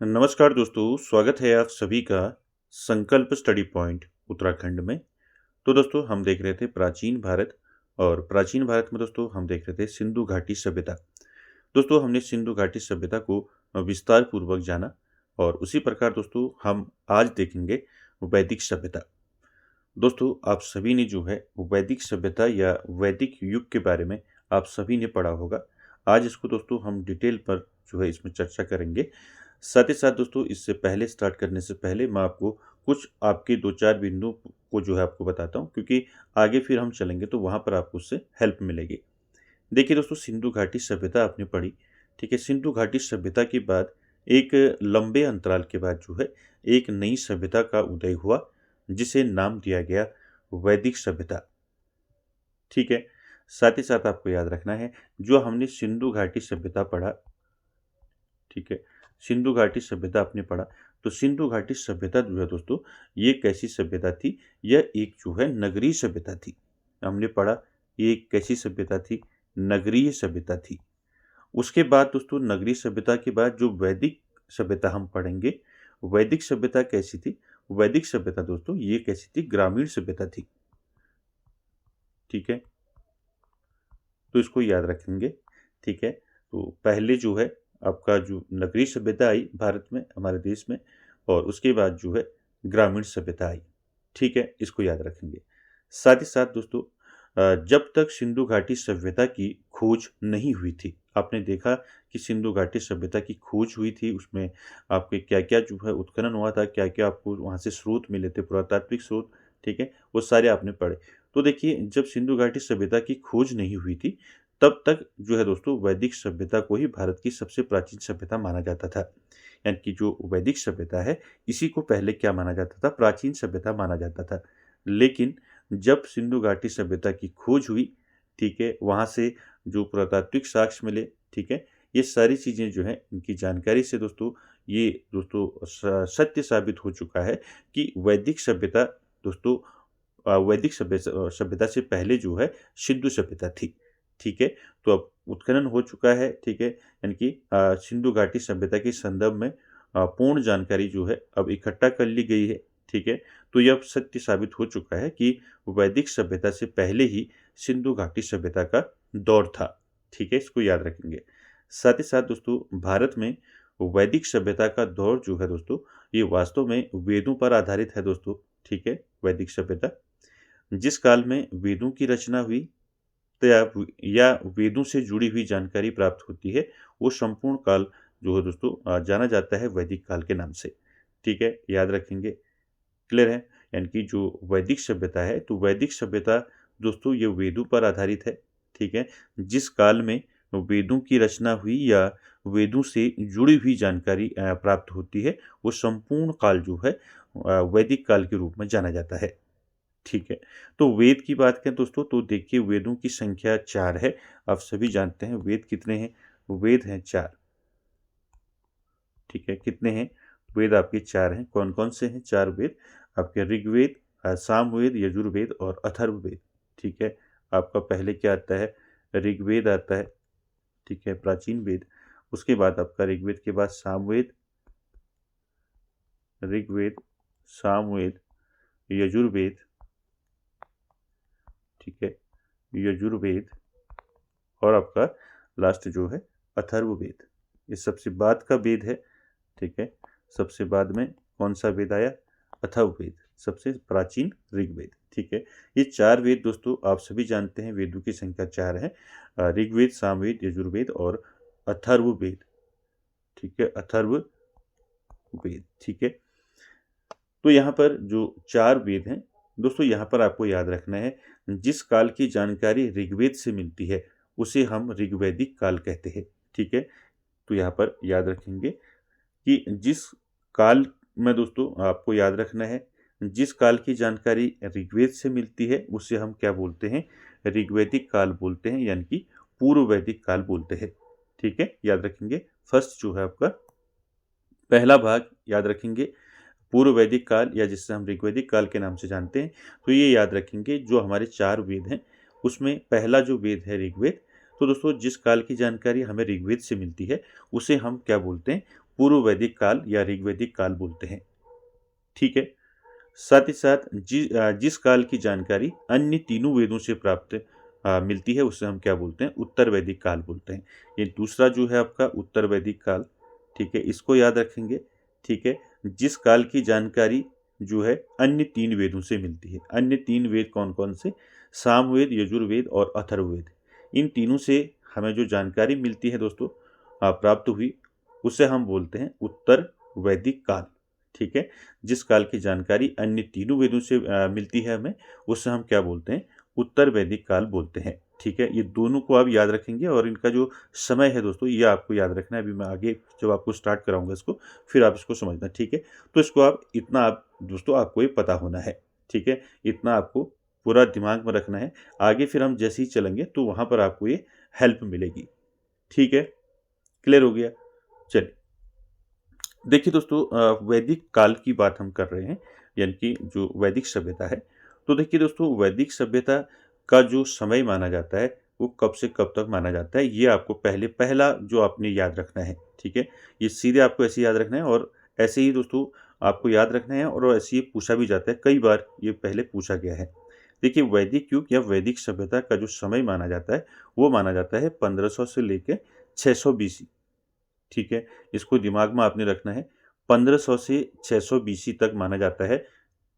नमस्कार दोस्तों, स्वागत है आप सभी का संकल्प स्टडी पॉइंट उत्तराखंड में। तो दोस्तों हम देख रहे थे प्राचीन भारत और प्राचीन भारत में दोस्तों हम देख रहे थे सिंधु घाटी सभ्यता। दोस्तों हमने सिंधु घाटी सभ्यता को विस्तार पूर्वक जाना और उसी प्रकार दोस्तों हम आज देखेंगे वैदिक सभ्यता। दोस्तों आप सभी ने जो है वैदिक सभ्यता या वैदिक युग के बारे में आप सभी ने पढ़ा होगा। आज इसको दोस्तों हम डिटेल पर जो है इसमें चर्चा करेंगे। साथ ही साथ दोस्तों इससे पहले स्टार्ट करने से पहले मैं आपको कुछ आपके 2-4 बिंदु को जो है आपको बताता हूँ, क्योंकि आगे फिर हम चलेंगे तो वहाँ पर आपको उससे हेल्प मिलेगी। देखिए दोस्तों, सिंधु घाटी सभ्यता आपने पढ़ी, ठीक है। सिंधु घाटी सभ्यता के बाद एक लंबे अंतराल के बाद जो है एक नई सभ्यता का उदय हुआ, जिसे नाम दिया गया वैदिक सभ्यता, ठीक है। साथ ही साथ आपको याद रखना है, जो हमने सिंधु घाटी सभ्यता पढ़ा, ठीक है, सिंधु घाटी सभ्यता आपने पढ़ा, तो सिंधु घाटी सभ्यता जो है दोस्तों ये कैसी सभ्यता थी? यह एक जो है नगरीय सभ्यता थी। हमने पढ़ा ये एक कैसी सभ्यता थी? नगरीय सभ्यता थी। उसके बाद दोस्तों नगरीय सभ्यता के बाद जो वैदिक सभ्यता हम पढ़ेंगे, वैदिक सभ्यता कैसी थी? वैदिक सभ्यता दोस्तों ये कैसी थी? ग्रामीण सभ्यता थी, ठीक है। तो इसको याद रखेंगे, ठीक है। तो पहले जो है आपका जो नगरीय सभ्यता आई भारत में, हमारे देश में, और उसके बाद जो है ग्रामीण सभ्यता आई, ठीक है। इसको याद रखेंगे। साथ ही साथ दोस्तों जब तक सिंधु घाटी सभ्यता की खोज नहीं हुई थी, आपने देखा कि सिंधु घाटी सभ्यता की खोज हुई थी, उसमें आपके क्या क्या जो है उत्खनन हुआ था, क्या क्या आपको वहाँ से स्रोत मिले थे, पुरातात्विक स्रोत, ठीक है, वो सारे आपने पढ़े। तो देखिए जब सिंधु घाटी सभ्यता की खोज नहीं हुई थी, तब तक जो है दोस्तों वैदिक सभ्यता को ही भारत की सबसे प्राचीन सभ्यता माना जाता था। यानी कि जो वैदिक सभ्यता है, इसी को पहले क्या माना जाता था? प्राचीन सभ्यता माना जाता था। लेकिन जब सिंधु घाटी सभ्यता की खोज हुई, ठीक है, वहाँ से जो पुरातात्विक साक्ष्य मिले, ठीक है, ये सारी चीज़ें जो हैं इनकी जानकारी से दोस्तों ये दोस्तों सत्य साबित हो चुका है कि वैदिक सभ्यता दोस्तों वैदिक सभ्यता से पहले जो है सिंधु सभ्यता थी, ठीक है। तो अब उत्खनन हो चुका है, ठीक है, यानी कि सिंधु घाटी सभ्यता के संदर्भ में पूर्ण जानकारी जो है अब इकट्ठा कर ली गई है, ठीक है। तो यह अब सत्य साबित हो चुका है कि वैदिक सभ्यता से पहले ही सिंधु घाटी सभ्यता का दौर था, ठीक है। इसको याद रखेंगे। साथ ही साथ दोस्तों भारत में वैदिक सभ्यता का दौर जो है दोस्तों ये वास्तव में वेदों पर आधारित है दोस्तों, ठीक है। वैदिक सभ्यता जिस काल में वेदों की रचना हुई, तो या वेदों से जुड़ी हुई जानकारी प्राप्त होती है, वो संपूर्ण काल जो है दोस्तों जाना जाता है वैदिक काल के नाम से, ठीक है। याद रखेंगे, क्लियर है। यानी कि जो वैदिक सभ्यता है, तो वैदिक सभ्यता दोस्तों ये वेदों पर आधारित है, ठीक है। जिस काल में वेदों की रचना हुई या वेदों से जुड़ी हुई जानकारी प्राप्त होती है, वो संपूर्ण काल जो है वैदिक काल के रूप में जाना जाता है, ठीक है। तो वेद की बात करें दोस्तों, तो देखिए वेदों की संख्या 4 है। आप सभी जानते हैं वेद कितने हैं? वेद हैं 4, ठीक है। कितने हैं? वेद आपके 4 हैं। कौन-कौन से हैं 4 वेद? आपके ऋग्वेद, सामवेद, यजुर्वेद और अथर्ववेद, ठीक है। आपका पहले क्या आता है? ऋग्वेद आता है, ठीक है, प्राचीन वेद। उसके बाद आपका ऋग्वेद के बाद सामवेद, ऋग्वेद, सामवेद, यजुर्वेद, ठीक है, यजुर्वेद, और आपका लास्ट जो है अथर्ववेद। ये सबसे बाद का वेद है, ठीक है। सबसे बाद में कौन सा वेद आया? अथर्ववेद, सबसे प्राचीन ऋग्वेद, ठीक है। ये 4 वेद दोस्तों आप सभी जानते हैं, वेदों की संख्या 4 है। ऋग्वेद, सामवेद, यजुर्वेद और अथर्ववेद, ठीक है, अथर्ववेद, ठीक है। तो यहाँ पर जो 4 वेद हैं दोस्तों, यहाँ पर आपको याद रखना है, जिस काल की जानकारी ऋग्वेद से मिलती है उसे हम ऋग्वैदिक काल कहते हैं, ठीक है। तो यहाँ पर याद रखेंगे कि जिस काल में दोस्तों आपको याद रखना है, जिस काल की जानकारी ऋग्वेद से मिलती है उसे हम क्या बोलते हैं? ऋग्वैदिक काल बोलते हैं, यानी कि पूर्व वैदिक काल बोलते हैं, ठीक है। याद रखेंगे। फर्स्ट जो है आपका पहला भाग याद रखेंगे, पूर्व वैदिक काल या जिसे हम ऋग्वैदिक काल के नाम से जानते हैं। तो ये याद रखेंगे जो हमारे 4 वेद हैं उसमें पहला जो वेद है ऋग्वेद। तो दोस्तों जिस काल की जानकारी हमें ऋग्वेद से मिलती है उसे हम क्या बोलते हैं? पूर्व वैदिक काल या ऋग्वैदिक काल बोलते हैं। ठीक है। साथ ही साथ जिस काल की जानकारी अन्य तीनों वेदों से प्राप्त मिलती है उसे हम क्या बोलते हैं, उत्तर वैदिक काल बोलते हैं। ये दूसरा जो है आपका उत्तर वैदिक काल, ठीक है, इसको याद रखेंगे। ठीक है। जिस काल की जानकारी जो है अन्य तीन वेदों से मिलती है। अन्य तीन वेद कौन कौन से? सामवेद, यजुर्वेद और अथर्ववेद। इन तीनों से हमें जो जानकारी मिलती है दोस्तों, प्राप्त हुई, उसे हम बोलते हैं उत्तर वैदिक काल। ठीक है। जिस काल की जानकारी अन्य तीनों वेदों से मिलती है हमें, उससे हम क्या बोलते हैं, उत्तर वैदिक काल बोलते हैं। ठीक है। ये दोनों को आप याद रखेंगे और इनका जो समय है दोस्तों, ये आपको याद रखना है। अभी मैं आगे जब आपको स्टार्ट कराऊंगा इसको, फिर आप इसको समझना। ठीक है। तो इसको आप इतना, आप दोस्तों आपको ये पता होना है। ठीक है। इतना आपको पूरा दिमाग में रखना है। आगे फिर हम जैसे ही चलेंगे तो वहाँ पर आपको ये हेल्प मिलेगी। ठीक है। क्लियर हो गया? चलिए, देखिए दोस्तों, वैदिक काल की बात हम कर रहे हैं, यानी कि जो वैदिक सभ्यता है। तो देखिए दोस्तों, वैदिक सभ्यता का जो समय माना जाता है वो कब से कब तक माना जाता है, ये आपको पहला जो आपने याद रखना है। ठीक है। ये सीधे आपको ऐसे याद रखना है और ऐसे ही दोस्तों आपको याद रखना है, और ऐसे ही पूछा भी जाता है, कई बार ये पहले पूछा गया है। देखिए, वैदिक युग या वैदिक सभ्यता का जो समय माना जाता है वो माना जाता है 1500 से लेकर 600 BC। ठीक है। इसको दिमाग में आपने रखना है। 1500 से 600 BC तक माना जाता है।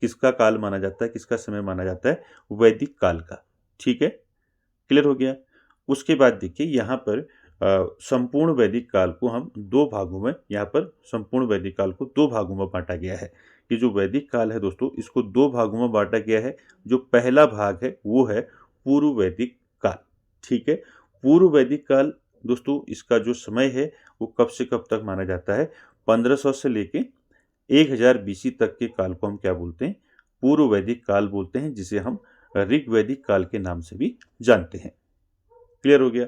किसका काल माना जाता है, किसका समय माना जाता है? वैदिक काल का। ठीक है। क्लियर हो गया? उसके बाद देखिए यहाँ पर संपूर्ण वैदिक काल को हम दो भागों में, यहाँ पर संपूर्ण वैदिक काल को दो भागों में बांटा गया है। ये जो वैदिक काल है दोस्तों, इसको दो भागों में बांटा गया है। जो पहला भाग है वो है पूर्व वैदिक काल। ठीक है। पूर्व वैदिक काल दोस्तों, इसका जो समय है वो कब से कब तक माना जाता है? 1500 से लेके 1000 BC तक के काल को हम क्या बोलते हैं? पूर्व वैदिक काल बोलते हैं, जिसे हम ऋग्वैदिक काल के नाम से भी जानते हैं। क्लियर हो गया?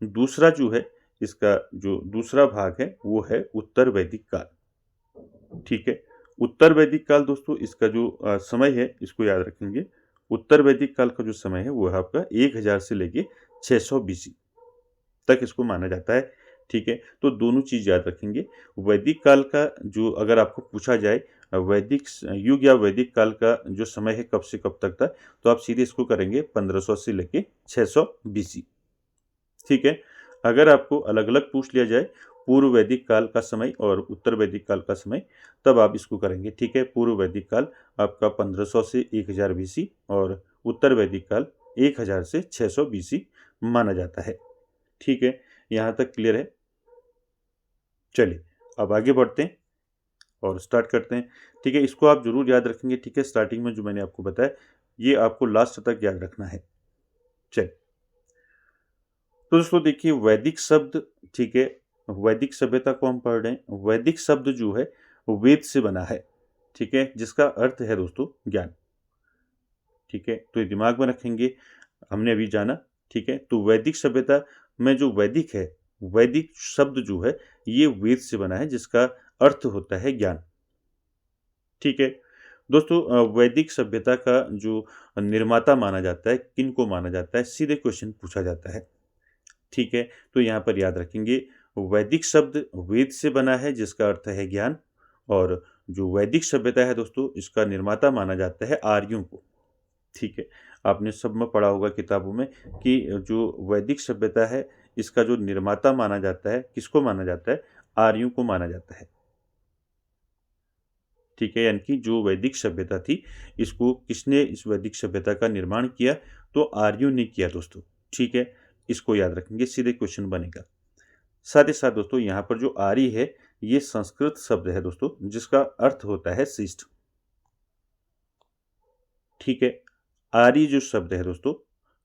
दूसरा जो है, इसका जो दूसरा भाग है वो है उत्तर वैदिक काल। ठीक है। उत्तर वैदिक काल दोस्तों, इसका जो समय है इसको याद रखेंगे। उत्तर वैदिक काल का जो समय है वो है आपका 1000 से लेके 600 BC तक इसको माना जाता है। ठीक है। तो दोनों चीज़ याद रखेंगे। वैदिक काल का जो अगर आपको पूछा जाए वैदिक युग या वैदिक काल का जो समय है कब से कब तक था, तो आप सीधे इसको करेंगे 1500 से लेके 600 BC। ठीक है। अगर आपको अलग अलग पूछ लिया जाए पूर्व वैदिक काल का समय और उत्तर वैदिक काल का समय, तब आप इसको करेंगे। ठीक है। पूर्व वैदिक काल आपका 1500 से 1000 BC और उत्तर वैदिक काल 1000 से 600 BC माना जाता है। ठीक है। यहाँ तक क्लियर है? चलिए, अब आगे बढ़ते हैं और स्टार्ट करते हैं। ठीक है। इसको आप जरूर याद रखेंगे। ठीक है। स्टार्टिंग में जो मैंने आपको बताया, ये आपको लास्ट तक याद रखना है। चलिए, तो दोस्तों देखिए, वैदिक शब्द, ठीक है, वैदिक सभ्यता को हम पढ़ रहे हैं। वैदिक शब्द जो है वो वेद से बना है। ठीक है। जिसका अर्थ है दोस्तों ज्ञान। ठीक है। तो ये दिमाग में रखेंगे, हमने अभी जाना। ठीक है। तो वैदिक सभ्यता में जो वैदिक है, वैदिक शब्द जो है ये वेद से बना है, जिसका अर्थ होता है ज्ञान। ठीक है। दोस्तों, वैदिक सभ्यता का जो निर्माता माना जाता है, किन को माना जाता है, सीधे क्वेश्चन पूछा जाता है। ठीक है। तो यहाँ पर याद रखेंगे, वैदिक शब्द वेद से बना है, जिसका अर्थ है ज्ञान। और जो वैदिक सभ्यता है दोस्तों, इसका निर्माता माना जाता है आर्यों को। ठीक है। आपने सब में पढ़ा होगा किताबों में कि जो वैदिक सभ्यता है, इसका जो निर्माता माना जाता है, किसको माना जाता है? आर्यों को माना जाता है। ठीक है। यानी कि जो वैदिक सभ्यता थी, इसको किसने, इस वैदिक सभ्यता का निर्माण किया? तो आर्यों ने किया दोस्तों। ठीक है। इसको याद रखेंगे, सीधे क्वेश्चन बनेगा। साथ ही साथ दोस्तों, यहाँ पर जो आर्य है, ये संस्कृत शब्द है दोस्तों, जिसका अर्थ होता है शिष्ट। ठीक है। आर्य जो शब्द है दोस्तों,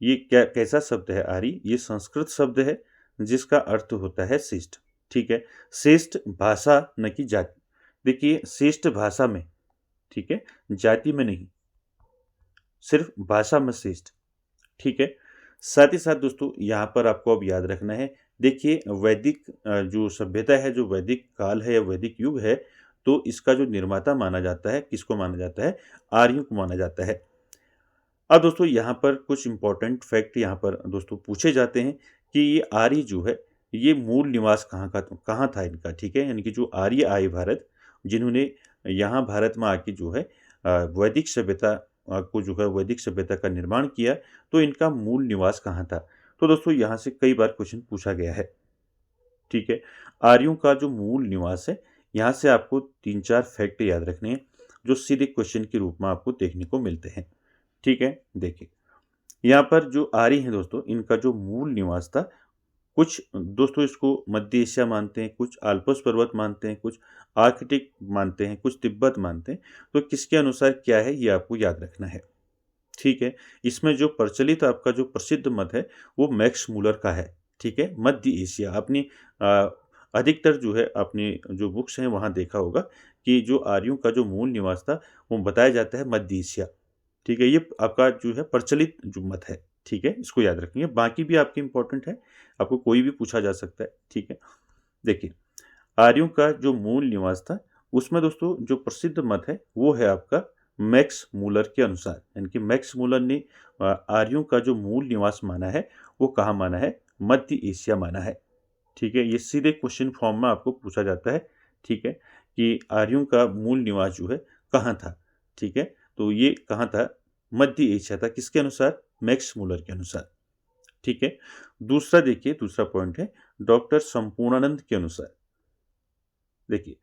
ये क्या, कैसा शब्द है आर्य? ये संस्कृत शब्द है, जिसका अर्थ होता है शिष्ट। ठीक है। श्रेष्ठ भाषा, न कि जाति। देखिए, श्रेष्ठ भाषा में, ठीक है, जाति में नहीं, सिर्फ भाषा में श्रेष्ठ। ठीक है। साथ ही साथ दोस्तों, यहाँ पर आपको अब याद रखना है। देखिए, वैदिक जो सभ्यता है, जो वैदिक काल है या वैदिक युग है, तो इसका जो निर्माता माना जाता है, किसको माना जाता है? आर्यों को माना जाता है। अब दोस्तों, यहाँ पर कुछ इंपॉर्टेंट फैक्ट यहाँ पर दोस्तों पूछे जाते हैं कि ये आर्य जो है, ये मूल निवास कहाँ था इनका, ठीक है। यानी कि जो आर्य आए भारत, जिन्होंने यहाँ भारत में आके जो है वैदिक सभ्यता को जो है वैदिक सभ्यता का निर्माण किया, तो इनका मूल निवास कहाँ था। तो दोस्तों यहाँ से कई बार क्वेश्चन पूछा गया है, ठीक है। आर्यों का जो मूल निवास है, यहाँ से आपको 3-4 फैक्ट याद रखने हैं, जो सीधे क्वेश्चन के रूप में आपको देखने को मिलते हैं, ठीक है। देखिए, यहाँ पर जो आर्य हैं दोस्तों, इनका जो मूल निवास था, कुछ दोस्तों इसको मध्य एशिया मानते हैं, कुछ आल्प्स पर्वत मानते हैं, कुछ आर्कटिक मानते हैं, कुछ तिब्बत मानते हैं। तो किसके अनुसार क्या है, ये आपको याद रखना है, ठीक है। इसमें जो प्रचलित आपका जो प्रसिद्ध मत है, वो मैक्स मूलर का है, ठीक है। मध्य एशिया अपनी अ, अधिकतर जो है अपनी जो बुक्स हैं वहाँ देखा होगा कि जो आर्यों का जो मूल निवास था, वो बताया जाता है मध्य एशिया, ठीक है। ये आपका जो है प्रचलित जो मत है, ठीक है, इसको याद रखेंगे। बाकी भी आपके इंपॉर्टेंट है, आपको कोई भी पूछा जा सकता है, ठीक है। देखिए, आर्यों का जो मूल निवास था, उसमें दोस्तों जो प्रसिद्ध मत है वो है आपका मैक्स मूलर के अनुसार। यानी कि मैक्स मूलर ने आर्यों का जो मूल निवास माना है, वो कहाँ माना है, मध्य एशिया माना है, ठीक है। ये सीधे क्वेश्चन फॉर्म में आपको पूछा जाता है, ठीक है, कि आर्यों का मूल निवास जो है कहाँ था, ठीक है। तो ये कहाँ था, मध्य एशिया था, किसके अनुसार, मैक्स मूलर के अनुसार, ठीक है। दूसरा देखिए, दूसरा पॉइंट है डॉक्टर संपूर्णानंद के अनुसार। देखिए,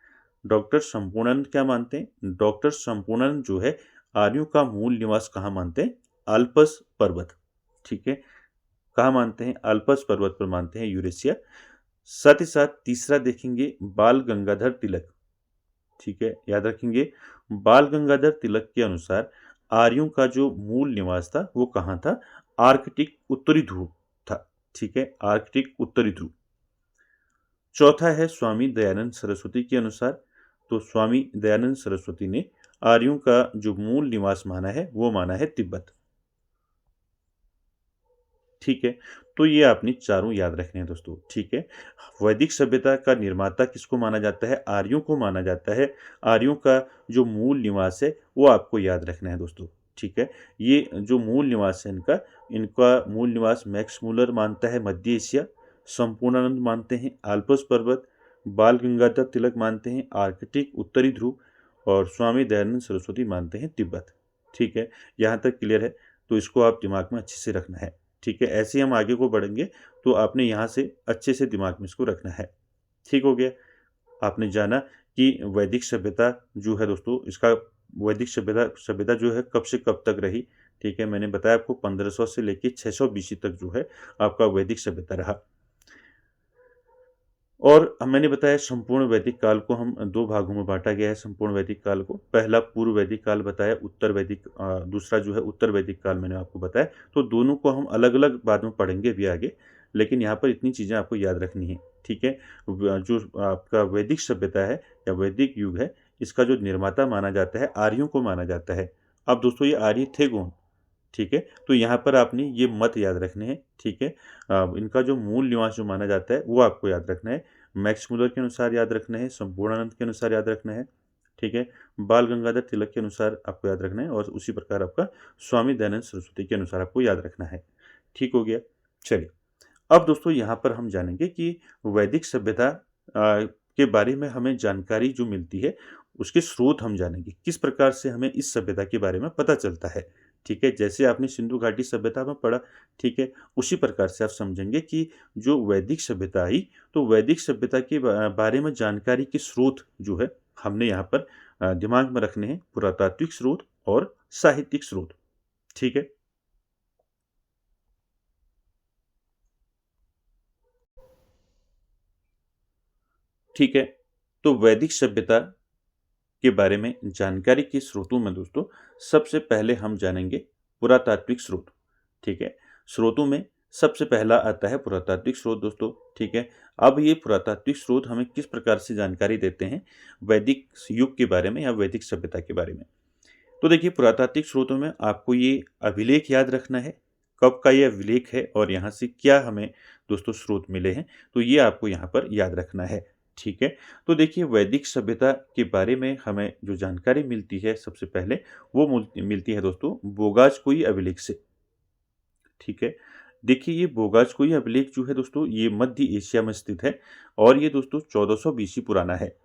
डॉक्टर संपूर्णानंद क्या मानते हैं, डॉक्टर संपूर्णानंद जो है आर्यों का मूल निवास कहाँ मानते हैं, आल्पस पर्वत, ठीक है। कहाँ मानते हैं, आल्पस पर्वत पर मानते हैं, यूरेशिया। साथ ही साथ तीसरा देखेंगे बाल गंगाधर तिलक, ठीक है, याद रखेंगे। बाल गंगाधर तिलक के अनुसार आर्यों का जो मूल निवास था वो कहाँ था, आर्कटिक उत्तरी ध्रुव था, ठीक है, आर्कटिक उत्तरी ध्रुव। चौथा है स्वामी दयानंद सरस्वती के अनुसार। तो स्वामी दयानंद सरस्वती ने आर्यों का जो मूल निवास माना है वो माना है तिब्बत, ठीक है। तो ये आपने चारों याद रखने हैं दोस्तों, ठीक है। वैदिक सभ्यता का निर्माता किसको माना जाता है, आर्यों को माना जाता है। आर्यों का जो मूल निवास है वो आपको याद रखना है दोस्तों, ठीक है। ये जो मूल निवास है इनका इनका मूल निवास मैक्स मूलर मानता है मध्य एशिया, संपूर्णानंद मानते हैं आल्प्स पर्वत, बाल गंगाधर तिलक मानते हैं आर्कटिक उत्तरी ध्रुव, और स्वामी दयानंद सरस्वती मानते हैं तिब्बत, ठीक है। यहाँ तक क्लियर है, तो इसको आप दिमाग में अच्छे से रखना है, ठीक है। ऐसे ही हम आगे को बढ़ेंगे, तो आपने यहाँ से अच्छे से दिमाग में इसको रखना है, ठीक हो गया। आपने जाना कि वैदिक सभ्यता जो है दोस्तों, इसका वैदिक सभ्यता सभ्यता जो है कब से कब तक रही, ठीक है। मैंने बताया आपको 1500 से लेकर 600 बीसी तक जो है आपका वैदिक सभ्यता रहा। और मैंने बताया संपूर्ण वैदिक काल को हम दो भागों में बांटा गया है। संपूर्ण वैदिक काल को पहला पूर्व वैदिक काल बताया, उत्तर वैदिक दूसरा जो है उत्तर वैदिक काल मैंने आपको बताया। तो दोनों को हम अलग अलग बाद में पढ़ेंगे भी आगे, लेकिन यहाँ पर इतनी चीज़ें आपको याद रखनी है, ठीक है। जो आपका वैदिक सभ्यता है या वैदिक युग है, इसका जो निर्माता माना जाता है आर्यों को माना जाता है। अब दोस्तों ये आर्य थे कौन, ठीक है। तो यहाँ पर आपने ये मत याद रखने हैं, ठीक है। इनका जो मूल निवास जो माना जाता है वो आपको याद रखना है। मैक्स मूलर के अनुसार याद रखना है, संपूर्णानंद के अनुसार याद रखना है, ठीक है। बाल गंगाधर तिलक के अनुसार आपको याद रखना है, और उसी प्रकार आपका स्वामी दयानंद सरस्वती के अनुसार आपको याद रखना है, ठीक हो गया। चलिए, अब दोस्तों यहाँ पर हम जानेंगे कि वैदिक सभ्यता के बारे में हमें जानकारी जो मिलती है, उसके स्रोत हम जानेंगे, किस प्रकार से हमें इस सभ्यता के बारे में पता चलता है, ठीक है। जैसे आपने सिंधु घाटी सभ्यता में पढ़ा, ठीक है, उसी प्रकार से आप समझेंगे कि जो वैदिक सभ्यता आई, तो वैदिक सभ्यता के बारे में जानकारी के स्रोत जो है हमने यहाँ पर दिमाग में रखने हैं, पुरातात्विक स्रोत और साहित्यिक स्रोत, ठीक है। ठीक है, तो वैदिक सभ्यता के बारे में जानकारी के स्रोतों में दोस्तों सबसे पहले हम जानेंगे पुरातात्विक स्रोत, ठीक है। स्रोतों में सबसे पहला आता है पुरातात्विक स्रोत दोस्तों, ठीक है। अब ये पुरातात्विक स्रोत हमें किस प्रकार से जानकारी देते हैं वैदिक युग के बारे में या वैदिक सभ्यता के बारे में। तो देखिए, पुरातात्विक स्रोतों में आपको ये अभिलेख याद रखना है, कब का ये अभिलेख है और यहाँ से क्या हमें दोस्तों स्रोत मिले हैं, तो ये आपको यहाँ पर याद रखना है, ठीक है। तो देखिए, वैदिक सभ्यता के बारे में हमें जो जानकारी मिलती है सबसे पहले, वो मिलती है दोस्तों बोगाज कोई अभिलेख से, ठीक है। देखिए ये बोगाज-कोई अभिलेख जो है दोस्तों ये मध्य एशिया में स्थित है और ये दोस्तों 1400 बीसी पुराना है।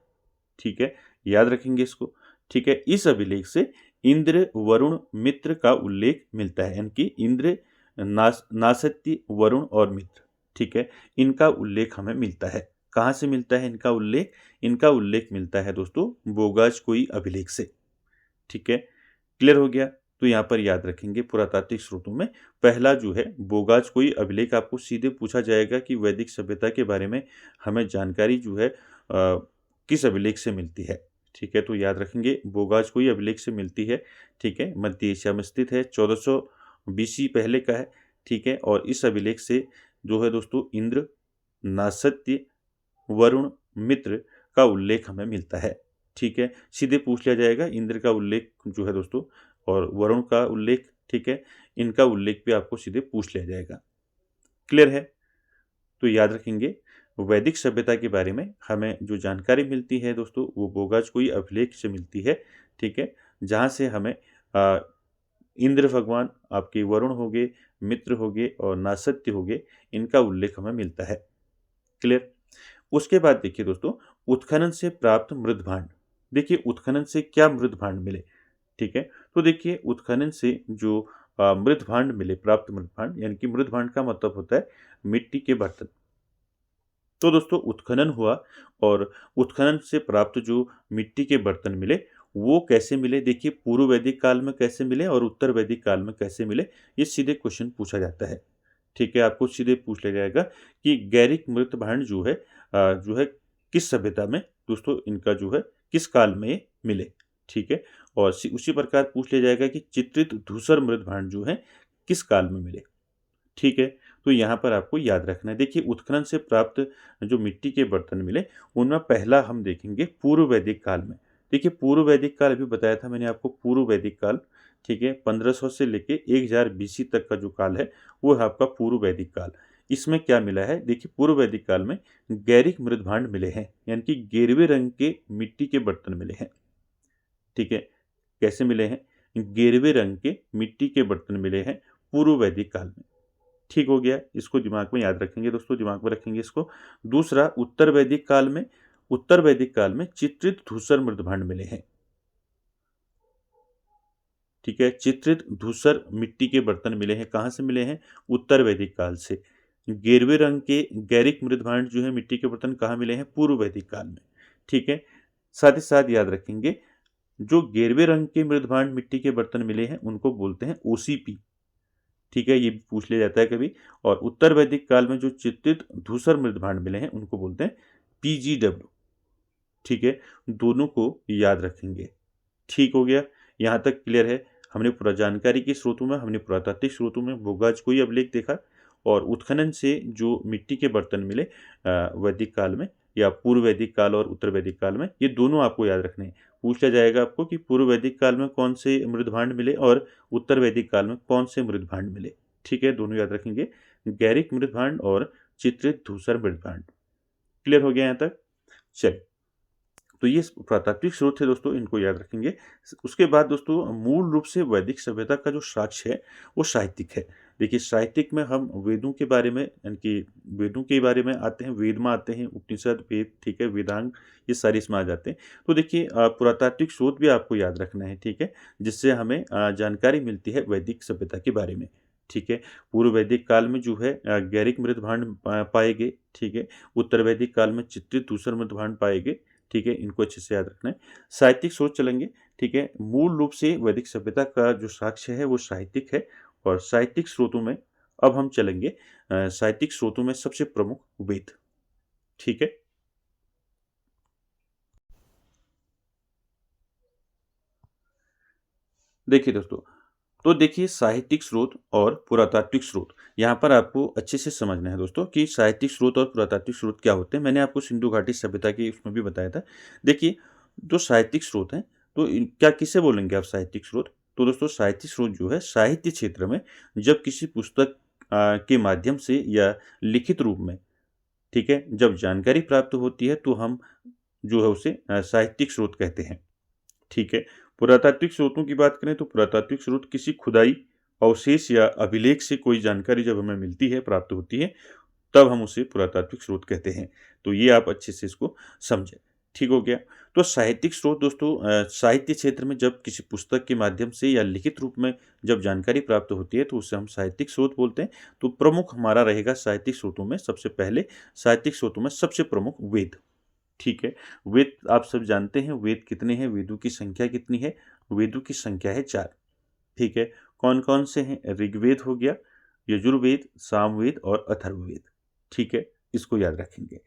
ठीक है, याद रखेंगे इसको। ठीक है, इस अभिलेख से इंद्र, वरुण, मित्र का उल्लेख मिलता है, यानी कि इंद्र, नासत्य, वरुण और मित्र। ठीक है, इनका उल्लेख हमें मिलता है। कहाँ से मिलता है इनका उल्लेख? इनका उल्लेख मिलता है दोस्तों बोगाज-कोई अभिलेख से। ठीक है, क्लियर हो गया? तो यहाँ पर याद रखेंगे पुरातात्विक स्रोतों में पहला जो है बोगाज-कोई अभिलेख आपको सीधे पूछा जाएगा कि वैदिक सभ्यता के बारे में हमें जानकारी जो है किस अभिलेख से मिलती है। ठीक है, तो याद रखेंगे बोगाज-कोई अभिलेख से मिलती है। ठीक है, मध्य एशिया में स्थित है, 1400 बीसी पहले का है। ठीक है, और इस अभिलेख से जो है दोस्तों इंद्र, नासत्य, वरुण, मित्र का उल्लेख हमें मिलता है। ठीक है, सीधे पूछ लिया जाएगा इंद्र का उल्लेख जो है दोस्तों और वरुण का उल्लेख। ठीक है, इनका उल्लेख भी आपको सीधे पूछ लिया जाएगा। क्लियर है? तो याद रखेंगे वैदिक सभ्यता के बारे में हमें जो जानकारी मिलती है दोस्तों वो बोगाज-कोई अभिलेख से मिलती है। ठीक है, जहाँ से हमें इंद्र भगवान, आपके वरुण हो गए, मित्र हो गए और नासत्य हो गए, इनका उल्लेख हमें मिलता है। क्लियर? उसके बाद देखिए दोस्तों उत्खनन से प्राप्त मृद भांड। देखिए उत्खनन से क्या मृद भांड मिले? ठीक है, तो देखिए उत्खनन से जो मृद भांड मिले, प्राप्त मृद भांड, यानी कि मृद भांड का मतलब होता है मिट्टी के बर्तन। तो दोस्तों उत्खनन हुआ और उत्खनन से प्राप्त जो मिट्टी के बर्तन मिले वो कैसे मिले? देखिए पूर्व वैदिक काल में कैसे मिले और उत्तर वैदिक काल में कैसे मिले, ये सीधे क्वेश्चन पूछा जाता है। ठीक है, आपको सीधे पूछ लिया जाएगा कि गैरिक मृत भांड जो है किस सभ्यता में दोस्तों इनका जो है किस काल में ये मिले। ठीक है, और उसी प्रकार पूछ लिया जाएगा कि चित्रित धूसर मृत भांड जो है किस काल में मिले। ठीक है, तो यहाँ पर आपको याद रखना है। देखिए उत्खनन से प्राप्त जो मिट्टी के बर्तन मिले उनमें पहला हम देखेंगे पूर्व वैदिक काल में। देखिए पूर्व वैदिक काल अभी बताया था मैंने आपको, पूर्व वैदिक काल। ठीक है, 1500 से लेके 1000 बीसी तक का जो काल है वो है आपका पूर्व वैदिक काल। इसमें क्या मिला है? देखिए पूर्व वैदिक काल में गैरिक मृदभांड मिले हैं, यानी कि गेरुए रंग के मिट्टी के बर्तन मिले हैं। ठीक है, कैसे मिले हैं? गेरुए रंग के मिट्टी के बर्तन मिले हैं पूर्व वैदिक काल में। ठीक हो गया, इसको दिमाग में याद रखेंगे दोस्तों, दिमाग में रखेंगे इसको। दूसरा उत्तर वैदिक काल में चित्रित धूसर मृदभांड मिले हैं। ठीक है, चित्रित धूसर मिट्टी के बर्तन मिले हैं। कहाँ से मिले हैं? उत्तर वैदिक काल से। गेरुए रंग के गैरिक मृदभांड जो है मिट्टी के बर्तन कहाँ मिले हैं? पूर्व वैदिक काल में। ठीक है, साथ ही साथ याद रखेंगे जो गेरुए रंग के मृदभांड मिट्टी के बर्तन मिले हैं उनको बोलते हैं ओसीपी। ठीक है, ये भी पूछ लिया जाता है कभी। और उत्तर वैदिक काल में जो चित्रित धूसर मृदभांड मिले हैं उनको बोलते हैं पीजीडब्ल्यू। ठीक है, दोनों को याद रखेंगे। ठीक हो गया, यहाँ तक क्लियर है? हमने पूरा जानकारी के स्रोतों में, हमने पुरातात्विक स्रोतों में बोगाज-कोई अभिलेख देखा और उत्खनन से जो मिट्टी के बर्तन मिले वैदिक काल में या पूर्व वैदिक काल और उत्तर वैदिक काल में, ये दोनों आपको याद रखने हैं। पूछ लिया जाएगा आपको कि पूर्व वैदिक काल में कौन से मृदभांड मिले और उत्तर वैदिक काल में कौन से मृदभांड मिले। ठीक है, दोनों याद रखेंगे, गैरिक मृदभांड और चित्रित धूसर मृदभांड। क्लियर हो गया यहाँ तक? चलिए, तो ये पुरातात्विक स्रोत है दोस्तों, इनको याद रखेंगे। उसके बाद दोस्तों मूल रूप से वैदिक सभ्यता का जो साक्ष्य है वो साहित्यिक है। देखिए साहित्यिक में हम वेदों के बारे में, यानी कि वेदों के बारे में आते हैं, वेद में आते हैं, उपनिषद, वेद, ठीक है, वेदांग, ये सारे इसमें आ जाते हैं। तो देखिए पुरातात्विक स्रोत भी आपको याद रखना है। ठीक है, जिससे हमें जानकारी मिलती है वैदिक सभ्यता के बारे में। ठीक है, पूर्व वैदिक काल में जो है गैरिक मृदभांड पाए गए। ठीक है, उत्तर वैदिक काल में चित्रित धूसर मृदभांड पाए गए। ठीक है, इनको अच्छे से याद रखना है। साहित्यिक सोच चलेंगे। ठीक है, मूल रूप से वैदिक सभ्यता का जो साक्ष्य है वो साहित्यिक है। और साहित्यिक स्रोतों में अब हम चलेंगे, साहित्यिक स्रोतों में सबसे प्रमुख वेद। ठीक है, देखिए दोस्तों, तो देखिए साहित्यिक स्रोत और पुरातात्विक स्रोत, यहाँ पर आपको अच्छे से समझना है दोस्तों कि साहित्यिक स्रोत और पुरातात्विक स्रोत क्या होते हैं। मैंने आपको सिंधु घाटी सभ्यता की उसमें भी बताया था। देखिए जो साहित्यिक स्रोत हैं, तो क्या किसे बोलेंगे आप साहित्यिक स्रोत? तो दोस्तों साहित्यिक स्रोत जो है साहित्य क्षेत्र में जब किसी पुस्तक के माध्यम से या लिखित रूप में, ठीक है, जब जानकारी प्राप्त होती है तो हम जो है उसे साहित्यिक स्रोत कहते हैं। ठीक है, पुरातात्विक स्रोतों की बात करें तो पुरातात्विक स्रोत किसी खुदाई अवशेष या अभिलेख से कोई जानकारी जब हमें मिलती है, प्राप्त होती है, तब हम उसे पुरातात्विक स्रोत कहते हैं। तो ये आप अच्छे से इसको समझें। ठीक हो गया। तो साहित्यिक स्रोत दोस्तों, साहित्य क्षेत्र में जब किसी पुस्तक के माध्यम से या लिखित रूप में जब जानकारी प्राप्त होती है तो उसे हम साहित्यिक स्रोत बोलते हैं। तो प्रमुख हमारा रहेगा साहित्यिक स्रोतों में, सबसे पहले साहित्यिक स्रोतों में सबसे प्रमुख वेद। ठीक है। वेद आप सब जानते हैं, वेद कितने हैं, वेदों की संख्या कितनी है? वेदों की संख्या है 4। ठीक है। कौन कौन से हैं? ऋग्वेद हो गया, यजुर्वेद, सामवेद और अथर्ववेद। ठीक है, इसको याद रखेंगे।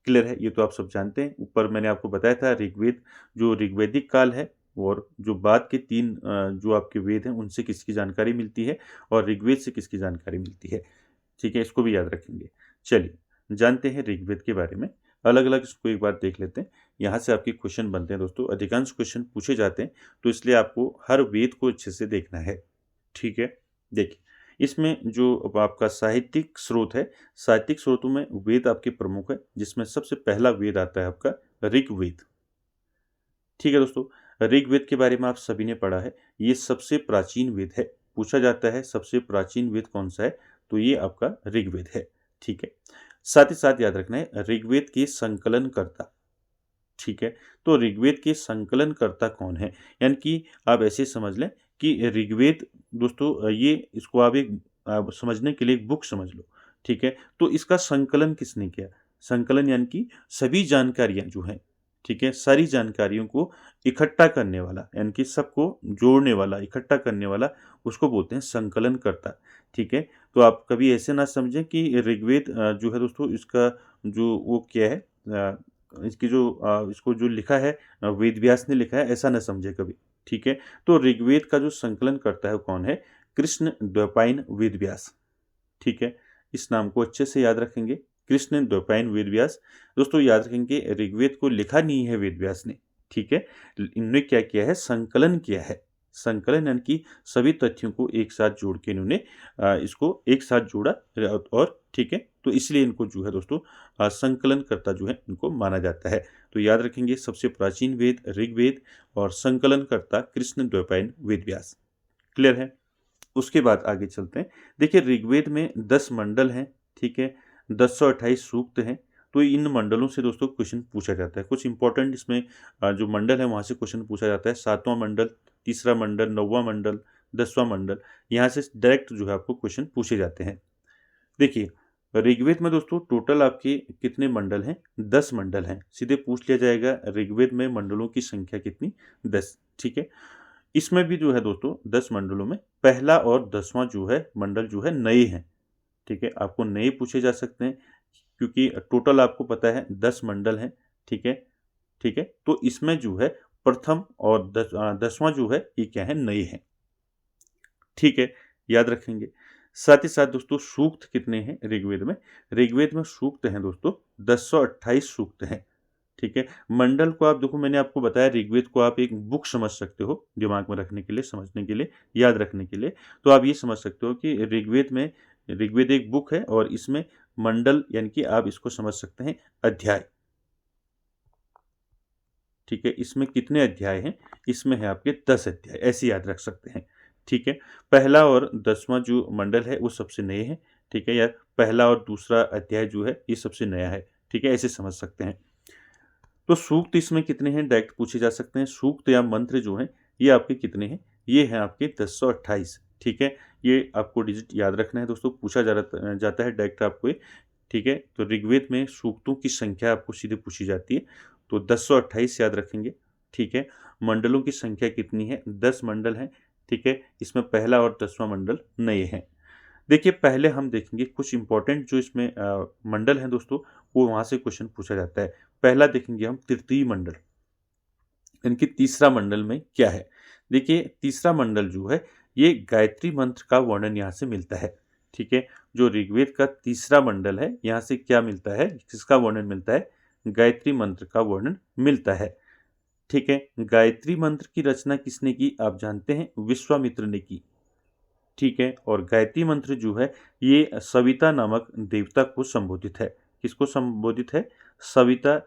क्लियर है? ये तो आप सब जानते हैं। ऊपर मैंने आपको बताया था ऋग्वेद जो ऋग्वैदिक काल है, और जो बाद के 3 जो आपके वेद हैं उनसे किसकी जानकारी मिलती है, और ऋग्वेद से किसकी जानकारी मिलती है। ठीक है, इसको भी याद रखेंगे। चलिए जानते हैं ऋग्वेद के बारे में। अलग अलग इसको एक बार देख लेते हैं। यहाँ से आपके क्वेश्चन बनते हैं दोस्तों, अधिकांश क्वेश्चन पूछे जाते हैं, तो इसलिए आपको हर वेद को अच्छे से देखना है। ठीक है। देखिए, इसमें जो अब आपका साहित्यिक स्रोत है, साहित्यिक स्रोतों में वेद आपके प्रमुख है, जिसमें सबसे पहला वेद आता है आपका ऋग्वेद। ठीक है दोस्तों, ऋग्वेद के बारे में आप सभी ने पढ़ा है, ये सबसे प्राचीन वेद है। पूछा जाता है सबसे प्राचीन वेद कौन सा है, तो ये आपका ऋग्वेद है। ठीक है। साथ ही साथ याद रखना है ऋग्वेद के संकलनकर्ता। ठीक है। तो ऋग्वेद के संकलनकर्ता कौन है? यानी कि आप ऐसे समझ लें कि ऋग्वेद दोस्तों, ये इसको आप एक समझने के लिए एक बुक समझ लो। ठीक है। तो इसका संकलन किसने किया? संकलन यानी कि सभी जानकारियाँ जो हैं, ठीक है, सारी जानकारियों को इकट्ठा करने वाला, यानी कि सबको जोड़ने वाला, इकट्ठा करने वाला, उसको बोलते हैं संकलनकर्ता। ठीक है। तो आप कभी ऐसे ना समझें कि ऋग्वेद जो है दोस्तों, इसका जो वो क्या है, इसकी जो इसको जो लिखा है वेद व्यास ने लिखा है, ऐसा न समझे कभी। ठीक है। तो ऋग्वेद का जो संकलन करता है वो कौन है? कृष्ण द्वैपायन वेद व्यास। ठीक है। इस नाम को अच्छे से याद रखेंगे, कृष्ण द्वैपायन वेद व्यास। दोस्तों याद रखेंगे ऋग्वेद को लिखा नहीं है वेद व्यास ने। ठीक है। इन्होंने क्या किया है? संकलन किया है। संकलन यानी कि सभी तथ्यों को एक साथ जोड़ के इन्होंने इसको एक साथ जोड़ा, और ठीक है, तो इसलिए इनको जो है दोस्तों संकलनकर्ता जो है इनको माना जाता है। तो याद रखेंगे सबसे प्राचीन वेद ऋग्वेद, और संकलनकर्ता कृष्ण द्वैपायन वेद व्यास। क्लियर है? उसके बाद आगे चलते हैं। देखिए, ऋग्वेद में 10 मंडल हैं। ठीक है। 1028 सूक्त हैं। तो इन मंडलों से दोस्तों क्वेश्चन पूछा जाता है। कुछ इंपॉर्टेंट इसमें जो मंडल है वहाँ से क्वेश्चन पूछा जाता है। 7वां मंडल, तीसरा मंडल, 9वां मंडल, 10वां मंडल, यहाँ से डायरेक्ट जो है आपको क्वेश्चन पूछे जाते हैं। देखिए, ऋग्वेद में दोस्तों टोटल आपके कितने मंडल हैं? 10 मंडल हैं। सीधे पूछ लिया जाएगा ऋग्वेद में मंडलों की संख्या कितनी? 10। ठीक है। इसमें भी जो है दोस्तों 10 मंडलों में पहला और 10वां जो है मंडल जो है नए हैं। ठीक है। आपको नए पूछे जा सकते हैं, क्योंकि टोटल आपको पता है 10 मंडल हैं। ठीक है। ठीक है। तो इसमें जो है प्रथम और 10वां जो है ये क्या है? नए हैं। ठीक है, याद रखेंगे। साथ ही साथ दोस्तों सूक्त कितने हैं ऋग्वेद में? ऋग्वेद में सूक्त हैं दोस्तों 1028 सूक्त हैं। ठीक है। मंडल को आप देखो, मैंने आपको बताया ऋग्वेद को आप एक बुक समझ सकते हो, दिमाग में रखने के लिए, समझने के लिए, याद रखने के लिए। तो आप ये समझ सकते हो कि ऋग्वेद एक बुक है, और इसमें मंडल यानी कि आप इसको समझ सकते हैं अध्याय। ठीक है। इसमें कितने अध्याय हैं? इसमें है आपके 10 अध्याय, ऐसे याद रख सकते हैं। ठीक है। पहला और 10वां जो मंडल है वो सबसे नए हैं। ठीक है। या पहला और दूसरा अध्याय जो है ये सबसे नया है। ठीक है, ऐसे समझ सकते हैं। तो सूक्त इसमें कितने हैं? डायरेक्ट पूछे जा सकते हैं। सूक्त या मंत्र जो हैं ये आपके कितने हैं? ये हैं आपके 1028। ठीक है। ये आपको डिजिट याद रखना है दोस्तों, पूछा जाता है डायरेक्ट आपको ये। ठीक है। तो ऋग्वेद में सूक्तों की संख्या आपको सीधे पूछी जाती है, तो 1028 याद रखेंगे। ठीक है। मंडलों की संख्या कितनी है? 10 मंडल हैं। ठीक है। इसमें पहला और 10वां मंडल नए हैं। देखिए, पहले हम देखेंगे कुछ इंपॉर्टेंट जो इसमें मंडल हैं दोस्तों, वो वहाँ से क्वेश्चन पूछा जाता है। पहला देखेंगे हम तृतीय मंडल, इनकी तीसरा मंडल में क्या है? देखिए, तीसरा मंडल जो है ये गायत्री मंत्र का वर्णन यहाँ से मिलता है। ठीक है। जो ऋग्वेद का तीसरा मंडल है, यहाँ से क्या मिलता है, किसका वर्णन मिलता है? गायत्री मंत्र का वर्णन मिलता है। ठीक है। गायत्री मंत्र की रचना किसने की? आप जानते हैं, विश्वामित्र ने की। ठीक है। और गायत्री मंत्र जो है ये सविता नामक देवता को संबोधित है। किसको संबोधित है? सविता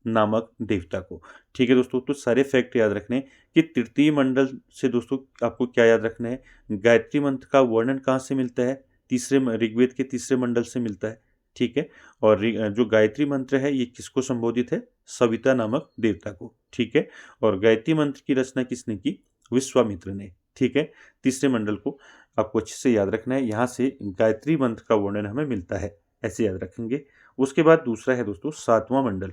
नामक देवता को। ठीक है दोस्तों, तो सारे फैक्ट याद रखने हैं कि तृतीय मंडल से दोस्तों आपको क्या याद रखना है, गायत्री मंत्र का वर्णन कहाँ से मिलता है, ऋग्वेद के तीसरे मंडल से मिलता है। ठीक है, और जो गायत्री मंत्र है ये किसको संबोधित है, सविता नामक देवता को। ठीक है, और गायत्री मंत्र की रचना किसने की, विश्वामित्र ने। ठीक है, तीसरे मंडल को आपको अच्छे से याद रखना है, यहाँ से गायत्री मंत्र का वर्णन हमें मिलता है, ऐसे याद रखेंगे। उसके बाद दूसरा है दोस्तों सातवां मंडल।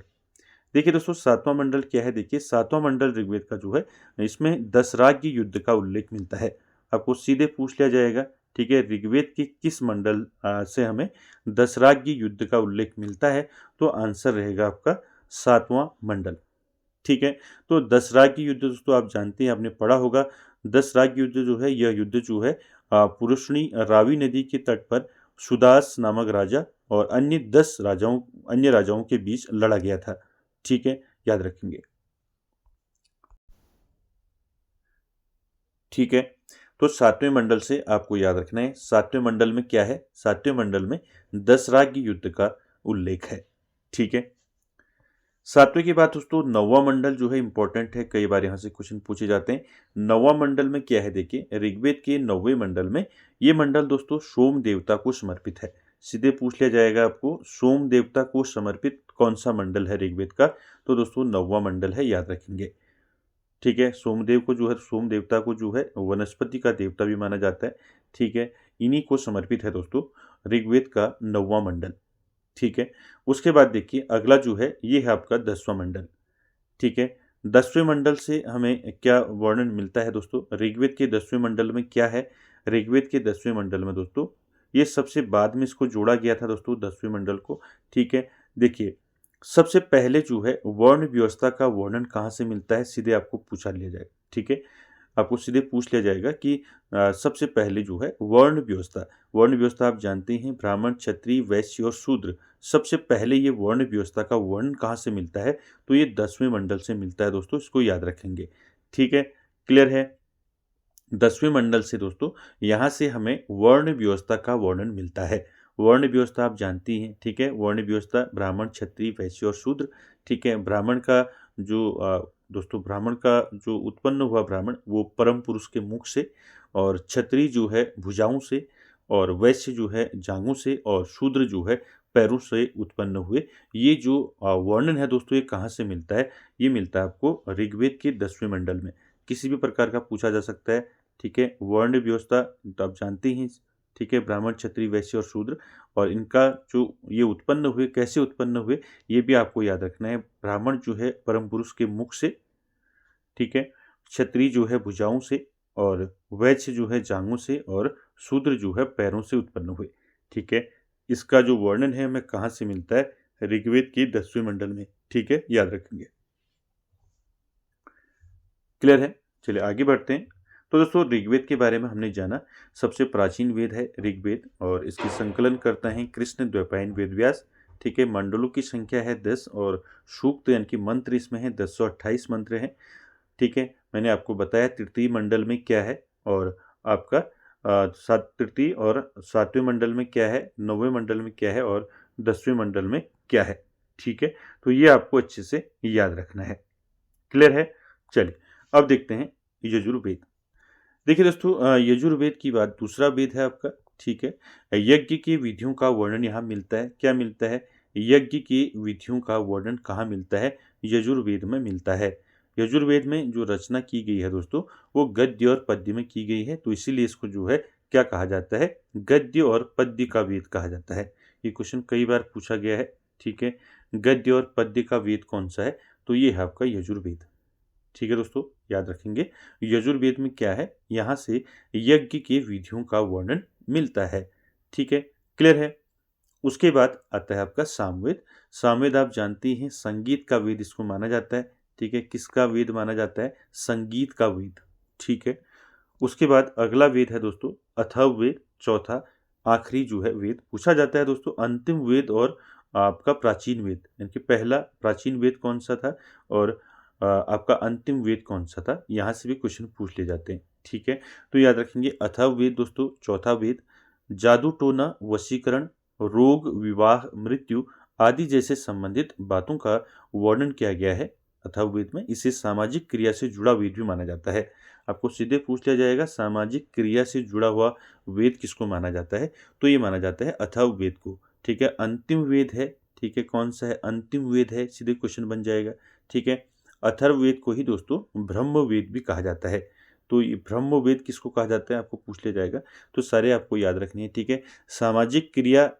देखिए दोस्तों सातवां मंडल क्या है, देखिए सातवां मंडल ऋग्वेद का जो है इसमें दशराज्य युद्ध का उल्लेख मिलता है। आपको सीधे पूछ लिया जाएगा, ठीक है, ऋग्वेद के किस मंडल से हमें दशराज्य युद्ध का उल्लेख मिलता है, तो आंसर रहेगा आपका सातवां मंडल। ठीक है, तो दशराज्य युद्ध दोस्तों आप जानते हैं, आपने पढ़ा होगा। दशराज्य युद्ध जो है, यह युद्ध जो है पुरुषणी रावी नदी के तट पर सुदास नामक राजा और अन्य राजाओं के बीच लड़ा गया था। ठीक है, याद रखेंगे। ठीक है, तो सातवें मंडल से आपको याद रखना है, सातवें मंडल में क्या है, सातवें मंडल में दशराज्य युद्ध का उल्लेख है। ठीक है, सातवें के बाद दोस्तों नौवां मंडल जो है इंपॉर्टेंट है, कई बार यहाँ से क्वेश्चन पूछे जाते हैं। नौवां मंडल में क्या है, देखिए ऋग्वेद के नौवें मंडल में ये मंडल दोस्तों सोम देवता को समर्पित है। सीधे पूछ लिया जाएगा आपको, सोम देवता को समर्पित कौन सा मंडल है ऋग्वेद का, तो दोस्तों नौवां मंडल है, याद रखेंगे। ठीक है, सोमदेव को जो है, सोम देवता को जो है वनस्पति का देवता भी माना जाता है। ठीक है, इन्हीं को समर्पित है दोस्तों ऋग्वेद का नौवां मंडल। ठीक है, उसके बाद देखिए अगला जो है ये है आपका 10वां मंडल। ठीक है, 10वें मंडल से हमें क्या वर्णन मिलता है दोस्तों, ऋग्वेद के 10वें मंडल में क्या है, ऋग्वेद के 10वें मंडल में दोस्तों ये सबसे बाद में इसको जोड़ा गया था दोस्तों 10वें मंडल को। ठीक है, देखिए सबसे पहले जो है वर्ण व्यवस्था का वर्णन कहाँ से मिलता है, सीधे आपको पूछा लिया जाएगा। ठीक है, आपको सीधे पूछ लिया जाएगा कि सबसे पहले जो है वर्ण व्यवस्था आप जानते हैं, ब्राह्मण क्षत्रिय वैश्य और शूद्र, सबसे पहले ये वर्ण व्यवस्था का वर्णन कहाँ से मिलता है, तो ये 10वें मंडल से मिलता है दोस्तों, इसको याद रखेंगे। ठीक है, क्लियर है। 10वें मंडल से दोस्तों यहाँ से हमें वर्ण व्यवस्था का वर्णन मिलता है। वर्ण व्यवस्था आप जानती हैं, ठीक है, वर्ण व्यवस्था ब्राह्मण क्षत्रिय वैश्य और शूद्र। ठीक है, ब्राह्मण का जो दोस्तों ब्राह्मण का जो उत्पन्न हुआ ब्राह्मण वो परम पुरुष के मुख से, और क्षत्रिय जो है भुजाओं से, और वैश्य जो है जांघों से, और शूद्र जो है पैरों से उत्पन्न हुए। ये जो वर्णन है दोस्तों, ये कहाँ से मिलता है, ये मिलता है आपको ऋग्वेद के 10वें मंडल में। किसी भी प्रकार का पूछा जा सकता है। ठीक है, वर्ण व्यवस्था तो आप जानते ही, ठीक है, ब्राह्मण क्षत्रिय वैश्य और शूद्र, और इनका जो ये उत्पन्न हुए, कैसे उत्पन्न हुए, ये भी आपको याद रखना है। ब्राह्मण जो है परम पुरुष के मुख से, ठीक है, क्षत्रिय जो है भुजाओं से, और वैश्य जो है जांघों से, और शूद्र जो है पैरों से उत्पन्न हुए। ठीक है, इसका जो वर्णन है हमें कहाँ से मिलता है, ऋग्वेद के 10वें मंडल में। ठीक है, याद रखेंगे। क्लियर है, चलिए आगे बढ़ते हैं। तो दोस्तों ऋग्वेद के बारे में हमने जाना, सबसे प्राचीन वेद है ऋग्वेद, और इसकी संकलन करता है कृष्ण द्वैपायन वेदव्यास। ठीक है, मंडलों की संख्या है 10, और सूक्त यानी कि मंत्र इसमें है 1028 मंत्र हैं। ठीक है, मैंने आपको बताया तृतीय मंडल में क्या है, और आपका तृतीय और सातवें मंडल में क्या है, नौवें मंडल में क्या है, और 10वें मंडल में क्या है। ठीक है, तो ये आपको अच्छे से याद रखना है। क्लियर है, चलिए अब देखते हैं यजुर्वेद। देखिए दोस्तों यजुर्वेद की बात, दूसरा वेद है आपका। ठीक है, यज्ञ की विधियों का वर्णन यहाँ मिलता है, क्या मिलता है, यज्ञ की विधियों का वर्णन कहाँ मिलता है, यजुर्वेद में मिलता है। यजुर्वेद में जो रचना की गई है दोस्तों, वो गद्य और पद्य में की गई है, तो इसीलिए इसको जो है क्या कहा जाता है, गद्य और पद्य का वेद कहा जाता है। ये क्वेश्चन कई बार पूछा गया है। ठीक है, गद्य और पद्य का वेद कौन सा है, तो ये है आपका यजुर्वेद। ठीक है दोस्तों, याद रखेंगे यजुर्वेद में क्या है, यहाँ से यज्ञ के विधियों का वर्णन मिलता है। ठीक है, क्लियर है। उसके बाद आता है आपका सामवेद। सामवेद आप जानते हैं संगीत का वेद इसको माना जाता है। ठीक है, किसका वेद माना जाता है, संगीत का वेद। ठीक है, उसके बाद अगला वेद है दोस्तों अथर्ववेद, चौथा आखिरी जो है वेद पूछा जाता है दोस्तों, अंतिम वेद और आपका प्राचीन वेद, यानी कि पहला प्राचीन वेद कौन सा था, और आपका अंतिम वेद कौन सा था, यहाँ से भी क्वेश्चन पूछ ले जाते हैं। ठीक है, तो याद रखेंगे अथर्ववेद दोस्तों चौथा वेद, जादू टोना वशीकरण रोग विवाह मृत्यु आदि जैसे संबंधित बातों का वर्णन किया गया है अथर्ववेद में। इसे सामाजिक क्रिया से जुड़ा वेद भी माना जाता है। आपको सीधे पूछ लिया जाएगा सामाजिक क्रिया से जुड़ा हुआ वेद किसको माना जाता है, तो ये माना जाता है अथर्ववेद को। ठीक है, अंतिम वेद है। ठीक है, कौन सा है? अंतिम वेद है, सीधे क्वेश्चन बन जाएगा। ठीक है, अथर्ववेद को ही दोस्तों ब्रह्मवेद भी कहा जाता है। तो ये ब्रह्मवेद किसको कहा जाता है आपको पूछ लिया जाएगा, तो सारे आपको याद रखनी है। ठीक है, सामाजिक क्रिया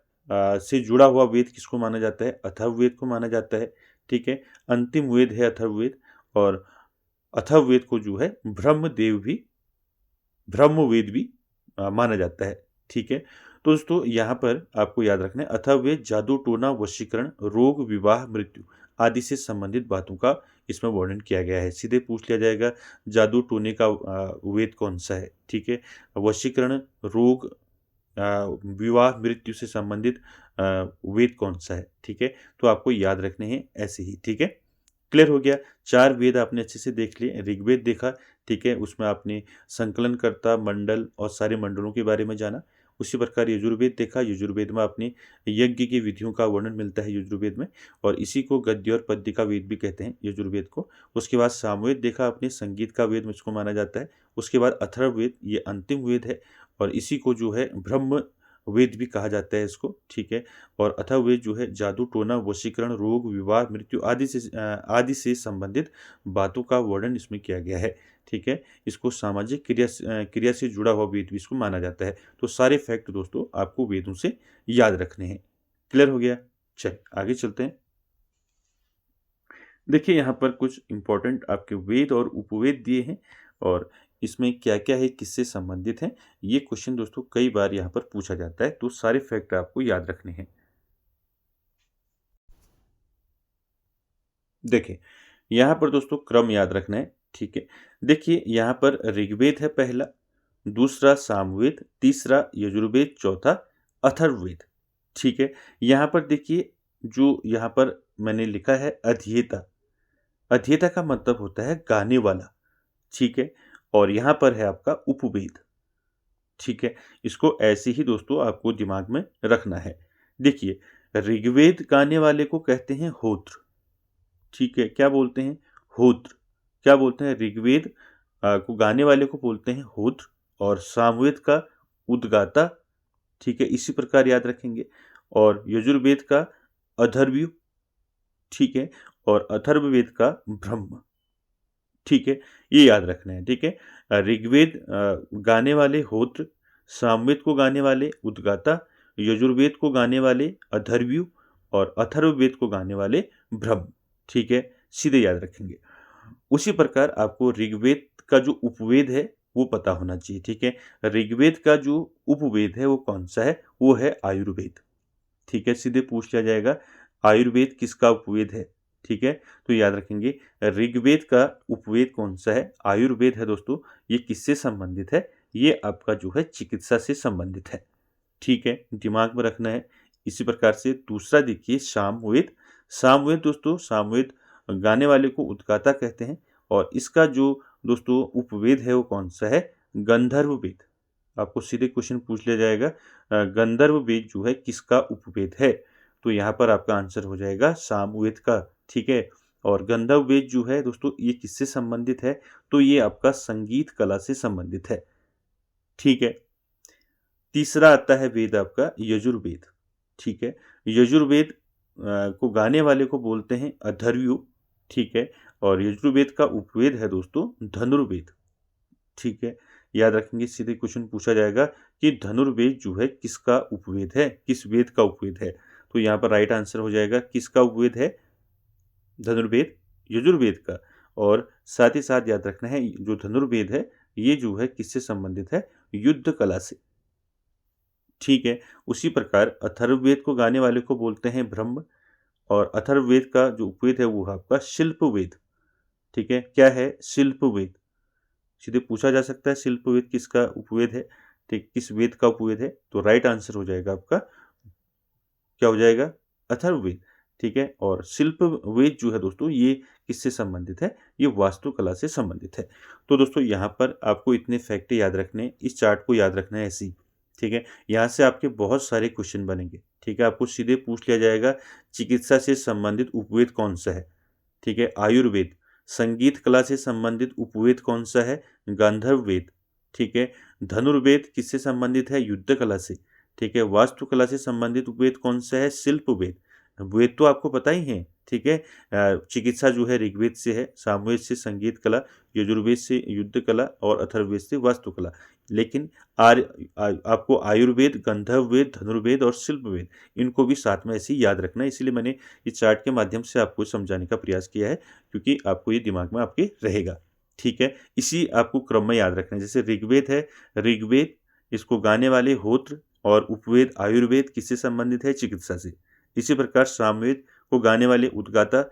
से जुड़ा हुआ वेद किसको माना जाता है? अथर्ववेद को माना जाता है। ठीक है, अंतिम वेद है अथर्ववेद, और अथर्ववेद को जो है ब्रह्मवेद भी माना जाता है। ठीक है, तो दोस्तों यहाँ पर आपको याद रखना है अथर्ववेद जादू टोना वशीकरण रोग विवाह मृत्यु आदि से संबंधित बातों का इसमें वर्णन किया गया है। सीधे पूछ लिया जाएगा जादू टोने का वेद कौन सा है। ठीक है, वशीकरण रोग विवाह मृत्यु से संबंधित वेद कौन सा है। ठीक है, तो आपको याद रखने हैं ऐसे ही। ठीक है, क्लियर हो गया। 4 वेद आपने अच्छे से देख लिए। ऋग्वेद देखा, ठीक है, उसमें आपने संकलनकर्ता मंडल और सारे मंडलों के बारे में जाना। उसी प्रकार यजुर्वेद देखा, यजुर्वेद में आपने यज्ञ की विधियों का वर्णन मिलता है यजुर्वेद में, और इसी को गद्य और पद्य का वेद भी कहते हैं यजुर्वेद को। उसके बाद सामवेद देखा आपने, संगीत का वेद मुझको माना जाता है। उसके बाद अथर्ववेद, ये अंतिम वेद है, और इसी को जो है ब्रह्म वेद भी कहा जाता है इसको। ठीक है, और अथर्ववेद जो है जादू टोना वशीकरण रोग विवाह मृत्यु आदि से संबंधित बातों का वर्णन इसमें किया गया है। ठीक है, इसको सामाजिक क्रिया से जुड़ा हुआ वेद भी इसको माना जाता है। तो सारे फैक्ट दोस्तों आपको वेदों से याद रखने हैं। क्लियर हो गया? चलिए आगे चलते हैं। देखिए यहाँ पर कुछ इंपॉर्टेंट आपके वेद और उपवेद दिए हैं, और इसमें क्या क्या है, किससे संबंधित है, ये क्वेश्चन दोस्तों कई बार यहाँ पर पूछा जाता है। तो सारे फैक्ट आपको याद रखने हैं। देखिए यहाँ पर दोस्तों क्रम याद रखना है। ठीक है, देखिए यहाँ पर ऋग्वेद है पहला, दूसरा सामवेद, तीसरा यजुर्वेद, चौथा अथर्ववेद। ठीक है, यहाँ पर देखिए जो यहाँ पर मैंने लिखा है अध्येता, अध्येता का मतलब होता है गाने वाला। ठीक है, और यहाँ पर है आपका उपवेद। ठीक है, इसको ऐसे ही दोस्तों आपको दिमाग में रखना है। देखिए ऋग्वेद गाने वाले को कहते हैं होत्र। ठीक है, क्या बोलते हैं? होत्र। क्या बोलते हैं? ऋग्वेद को गाने वाले को बोलते हैं होत्र, और सामवेद का उद्गाता। ठीक है, इसी प्रकार याद रखेंगे। और यजुर्वेद का अथर्वयु। ठीक है, और अथर्ववेद का ब्रह्म। ठीक है, ये याद रखना है। ठीक है, ऋग्वेद गाने वाले होत्र, सामवेद को गाने वाले उद्गाता, यजुर्वेद को गाने वाले अथर्वयु, और अथर्ववेद को गाने वाले ब्रह्म। ठीक है, सीधे याद रखेंगे। उसी प्रकार आपको ऋग्वेद का जो उपवेद है वो पता होना चाहिए। ठीक है, ऋग्वेद का जो उपवेद है वो कौन सा है? वो है आयुर्वेद। ठीक है, सीधे पूछ लिया जाएगा आयुर्वेद किसका उपवेद है। ठीक है, तो याद रखेंगे ऋग्वेद का उपवेद कौन सा है? आयुर्वेद है दोस्तों। ये किससे संबंधित है? ये आपका जो है चिकित्सा से संबंधित है। ठीक है, दिमाग में रखना है। इसी प्रकार से दूसरा देखिए सामवेद। सामवेद दोस्तों, सामवेद गाने वाले को उद्गाता कहते हैं, और इसका जो दोस्तों उपवेद है वो कौन सा है? गंधर्व वेद। आपको सीधे क्वेश्चन पूछ लिया जाएगा गंधर्व वेद जो है किसका उपवेद है? तो यहाँ पर आपका आंसर हो जाएगा सामवेद का। ठीक है, और गंधर्व वेद जो है दोस्तों ये किससे संबंधित है? तो ये आपका संगीत कला से संबंधित है। ठीक है, तीसरा आता है वेद आपका यजुर्वेद। ठीक है, यजुर्वेद को गाने वाले को बोलते हैं अथर्वयु। ठीक है, और यजुर्वेद का उपवेद है दोस्तों धनुर्वेद। ठीक है, याद रखेंगे। सीधे क्वेश्चन पूछा जाएगा कि धनुर्वेद जो है किसका उपवेद है, किस वेद का उपवेद है? तो यहाँ पर राइट आंसर हो जाएगा किसका उपवेद है? धनुर्वेद, यजुर्वेद का। और साथ ही साथ याद रखना है जो धनुर्वेद है ये जो है किससे संबंधित है? युद्ध कला से। ठीक है, उसी प्रकार अथर्ववेद को गाने वाले को बोलते हैं ब्रह्म, और अथर्ववेद का जो उपवेद है वो है आपका शिल्पवेद। ठीक है, क्या है? शिल्पवेद। सीधे पूछा जा सकता है शिल्पवेद किसका उपवेद है? ठीक, किस वेद का उपवेद है? तो राइट आंसर हो जाएगा आपका, क्या हो जाएगा? अथर्ववेद। ठीक है, और शिल्पवेद जो है दोस्तों ये किससे संबंधित है? ये वास्तुकला से संबंधित है। तो दोस्तों यहाँ पर आपको इतने फैक्ट याद रखने, इस चार्ट को याद रखना है ऐसे ही। ठीक है, यहाँ से आपके बहुत सारे क्वेश्चन बनेंगे। ठीक है, आपको सीधे पूछ लिया जाएगा चिकित्सा से संबंधित उपवेद कौन सा है, ठीक है, आयुर्वेद। संगीत कला से संबंधित उपवेद कौन सा है, गांधर्व वेद, ठीक है। धनुर्वेद किससे संबंधित है, युद्ध कला से, ठीक है। वास्तुकला से संबंधित उपवेद कौन सा है, शिल्प वेद। वेद तो आपको पता ही है, ठीक है। चिकित्सा जो है ऋग्वेद से है, सामवेद से संगीत कला, यजुर्वेद से युद्ध कला और अथर्ववेद से वास्तुकला। लेकिन आपको आयुर्वेद, गंधर्व वेद, धनुर्वेद और शिल्प वेद, इनको भी साथ में ऐसे ही याद रखना है। इसलिए मैंने इस चार्ट के माध्यम से आपको समझाने का प्रयास किया है, क्योंकि आपको ये दिमाग में आपके रहेगा, ठीक है। इसी आपको क्रम में याद रखना है। जैसे ऋग्वेद है, ऋग्वेद इसको गाने वाले होत्र और उपवेद आयुर्वेद किससे संबंधित है, चिकित्सा से। इसी प्रकार सामवेद को गाने वाले उद्गाता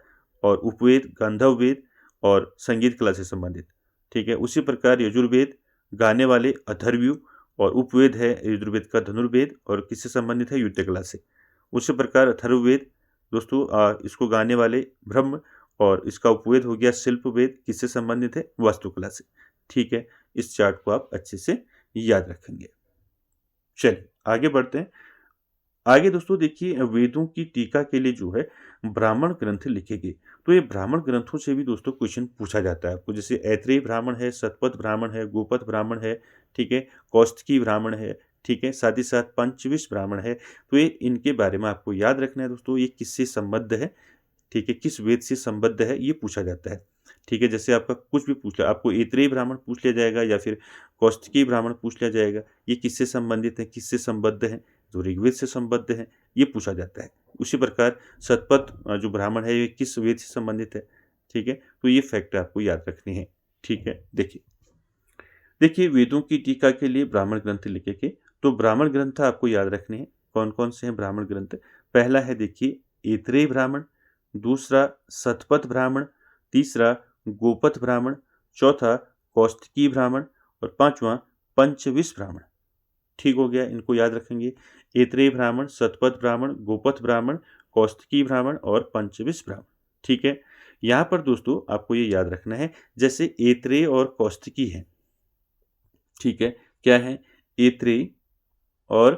और उपवेद गांधर्व वेद और संगीत कला से संबंधित, ठीक है। उसी प्रकार यजुर्वेद गाने वाले अथर्वयु और उपवेद है यजुर्वेद का धनुर्वेद और किससे संबंधित है, युद्ध कला से। उसी प्रकार अथर्ववेद दोस्तों इसको गाने वाले ब्रह्म और इसका उपवेद हो गया शिल्प वेद, किससे संबंधित है, वास्तुकला से, ठीक है। इस चार्ट को आप अच्छे से याद रखेंगे। चलिए आगे बढ़ते हैं। आगे दोस्तों देखिए, वेदों की टीका के लिए जो है ब्राह्मण ग्रंथ लिखे गए। तो ये ब्राह्मण ग्रंथों से भी दोस्तों क्वेश्चन पूछा जाता है आपको। जैसे ऐत्रेय ब्राह्मण है, शतपथ ब्राह्मण है, गोपथ ब्राह्मण है, ठीक है, कौस्तकी ब्राह्मण है, ठीक है, साथ ही साथ पंचविश ब्राह्मण है। तो ये इनके बारे में आपको याद रखना है दोस्तों, ये किससे संबद्ध है, ठीक है, किस वेद से संबद्ध है, ये पूछा जाता है, ठीक है। जैसे आपका कुछ भी पूछ लिया, आपको ऐत्रेय ब्राह्मण पूछ लिया जाएगा या फिर कौस्तकी ब्राह्मण पूछ लिया जाएगा, ये किससे संबंधित है, किससे संबद्ध है, तो ऋग्वेद से संबद्ध है, ये पूछा जाता है। उसी प्रकार शतपथ जो ब्राह्मण है, ये किस वेद से संबंधित है, ठीक है। तो ये फैक्ट आपको याद रखने हैं, ठीक है। देखिए वेदों की टीका के लिए ब्राह्मण ग्रंथ लिखे के, तो ब्राह्मण ग्रंथ आपको याद रखने हैं। कौन कौन से हैं ब्राह्मण ग्रंथ, पहला है देखिए ऐत्रेय ब्राह्मण, दूसरा शतपथ ब्राह्मण, तीसरा गोपथ ब्राह्मण, चौथा कौस्तकी ब्राह्मण और पांचवा पंचविश ब्राह्मण, ठीक हो गया। इनको याद रखेंगे, ऐत्रेय ब्राह्मण, शतपथ ब्राह्मण, गोपथ ब्राह्मण, कौस्तकी ब्राह्मण और पंचविश ब्राह्मण, ठीक है। यहाँ पर दोस्तों आपको ये याद रखना है, जैसे ऐत्रेय और कौस्तकी है, ठीक है, क्या है, ऐत्रेय और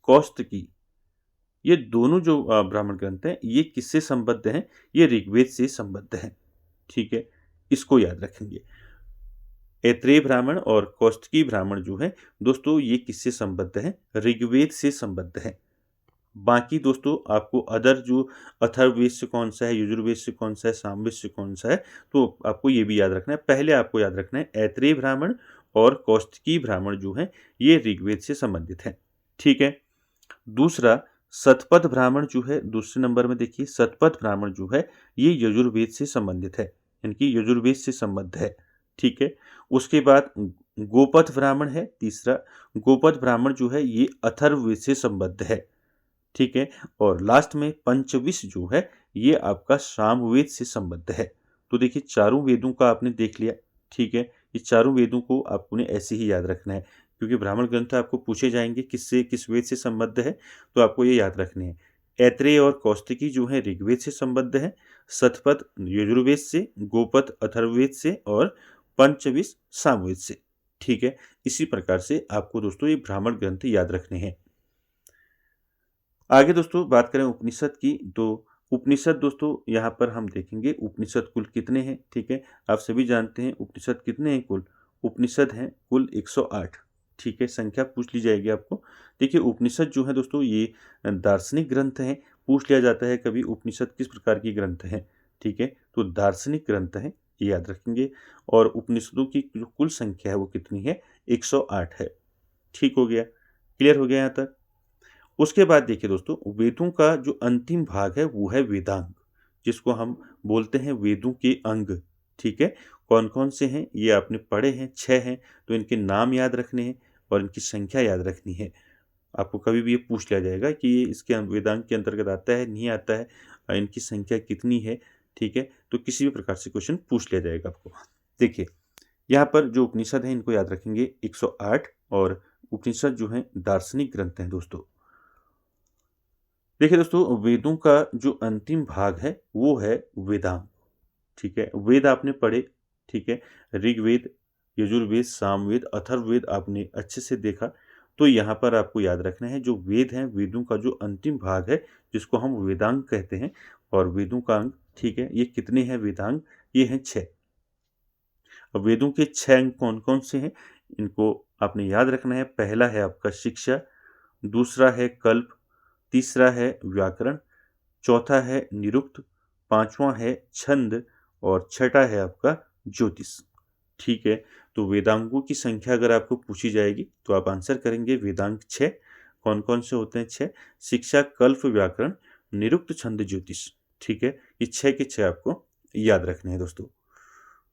कौस्तकी, ये दोनों जो ब्राह्मण ग्रंथ हैं, ये किससे संबद्ध हैं, ये ऋग्वेद से संबद्ध हैं, ठीक है। इसको याद रखेंगे। ऐत्रेय ब्राह्मण और कौस्तकी ब्राह्मण जो है दोस्तों, ये किससे संबद्ध है, ऋग्वेद से संबद्ध है। बाकी दोस्तों आपको अदर जो अथर्ववेद से कौन सा है, यजुर्वेद से कौन सा है, सामवेद से कौन सा है, तो आपको ये भी याद रखना है। पहले आपको याद रखना है ऐत्रेय ब्राह्मण और कौस्तकी ब्राह्मण जो है ये ऋग्वेद से संबंधित है, ठीक है। दूसरा शतपथ ब्राह्मण जो है, दूसरे नंबर में देखिए शतपथ ब्राह्मण जो है ये यजुर्वेद से संबंधित है, यानी कि यजुर्वेद से संबद्ध है, ठीक है। उसके बाद गोपथ ब्राह्मण है तीसरा, गोपथ ब्राह्मण जो है ये अथर्ववेद से संबद्ध है, ठीक है। और लास्ट में पंचविश जो है ये आपका सामवेद से संबद्ध है। तो देखिए चारों वेदों का आपने देख लिया, ठीक है। ये चारों वेदों को आपने ऐसे ही याद रखना है, क्योंकि ब्राह्मण ग्रंथ आपको पूछे जाएंगे किससे, किस वेद से संबद्ध है, तो आपको ये याद रखने हैं। ऐत्रेय और कौस्तकी जो है ऋग्वेद से संबद्ध है, शतपथ यजुर्वेद से, गोपथ अथर्ववेद से और पंचविश सामवेद से, ठीक है। इसी प्रकार से आपको दोस्तों ये ब्राह्मण ग्रंथ याद रखने हैं। आगे दोस्तों बात करें उपनिषद की, तो उपनिषद दोस्तों यहाँ पर हम देखेंगे उपनिषद कुल कितने हैं, ठीक है। आप सभी जानते हैं उपनिषद कितने हैं कुल, उपनिषद हैं कुल 108, ठीक है। संख्या पूछ ली जाएगी आपको। देखिए उपनिषद जो है दोस्तों ये दार्शनिक ग्रंथ हैं, पूछ लिया जाता है कभी उपनिषद किस प्रकार की ग्रंथ हैं, ठीक है। तो दार्शनिक ग्रंथ हैं, ये याद रखेंगे। और उपनिषदों की जो कुल संख्या है वो कितनी है, 108 है, ठीक हो गया, क्लियर हो गया यहाँ तक। उसके बाद देखिए दोस्तों वेदों का जो अंतिम भाग है वो है वेदांग, जिसको हम बोलते हैं वेदों के अंग, ठीक है। कौन कौन से हैं ये आपने पढ़े हैं, 6 हैं, तो इनके नाम याद रखने हैं और इनकी संख्या याद रखनी है। आपको कभी भी ये पूछ लिया जाएगा कि ये इसके वेदांग के अंतर्गत आता है नहीं आता है, इनकी संख्या कितनी है, ठीक है। तो किसी भी प्रकार से क्वेश्चन पूछ लिया जाएगा आपको। देखिए यहाँ पर जो उपनिषद हैं इनको याद रखेंगे 108, और उपनिषद जो है दार्शनिक ग्रंथ हैं दोस्तों। देखिए दोस्तों वेदों का जो अंतिम भाग है वो है वेदांग, ठीक है। वेद आपने पढ़े, ठीक है, ऋग्वेद, यजुर्वेद, सामवेद, अथर्ववेद आपने अच्छे से देखा। तो यहाँ पर आपको याद रखना है जो वेद हैं, वेदों का जो अंतिम भाग है जिसको हम वेदांग कहते हैं, और वेदों का अंग, ठीक है, ये कितने हैं वेदांग? ये हैं 6। अब वेदों के 6 अंग कौन कौन से हैं, इनको आपने याद रखना है। पहला है आपका शिक्षा, दूसरा है कल्प, तीसरा है व्याकरण, चौथा है निरुक्त, पांचवा है छंद, और छठा है आपका ज्योतिष। ठीक है, तो वेदांगों की संख्या अगर आपको पूछी जाएगी तो आप आंसर करेंगे वेदांग 6। कौन कौन से होते हैं 6? शिक्षा, कल्प, व्याकरण, निरुक्त, छंद, ज्योतिष। ठीक है, ये 6 के 6 आपको याद रखने हैं दोस्तों।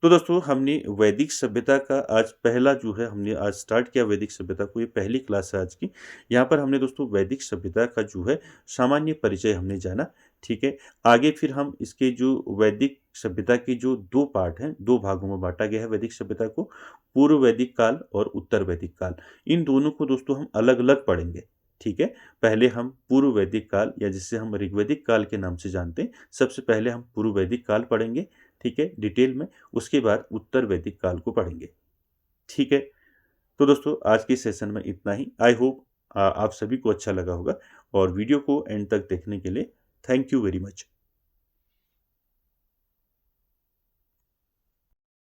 तो दोस्तों हमने वैदिक सभ्यता का आज पहला जो है हमने आज स्टार्ट किया वैदिक सभ्यता को, ये पहली क्लास है आज की। यहाँ पर हमने दोस्तों वैदिक सभ्यता का जो है सामान्य परिचय हमने जाना। ठीक है, आगे फिर हम इसके जो वैदिक सभ्यता के जो 2 पार्ट हैं, 2 भागों में बांटा गया है वैदिक सभ्यता को, पूर्व वैदिक काल और उत्तर वैदिक काल। इन दोनों को दोस्तों हम अलग अलग पढ़ेंगे। ठीक है, पहले हम पूर्व वैदिक काल या जिसे हम ऋग्वैदिक काल के नाम से जानते हैं, सबसे पहले हम पूर्व वैदिक काल पढ़ेंगे, ठीक है, डिटेल में। उसके बाद उत्तर वैदिक काल को पढ़ेंगे। ठीक है, तो दोस्तों आज के सेशन में इतना ही। आई होप आप सभी को अच्छा लगा होगा, और वीडियो को एंड तक देखने के लिए थैंक यू वेरी मच।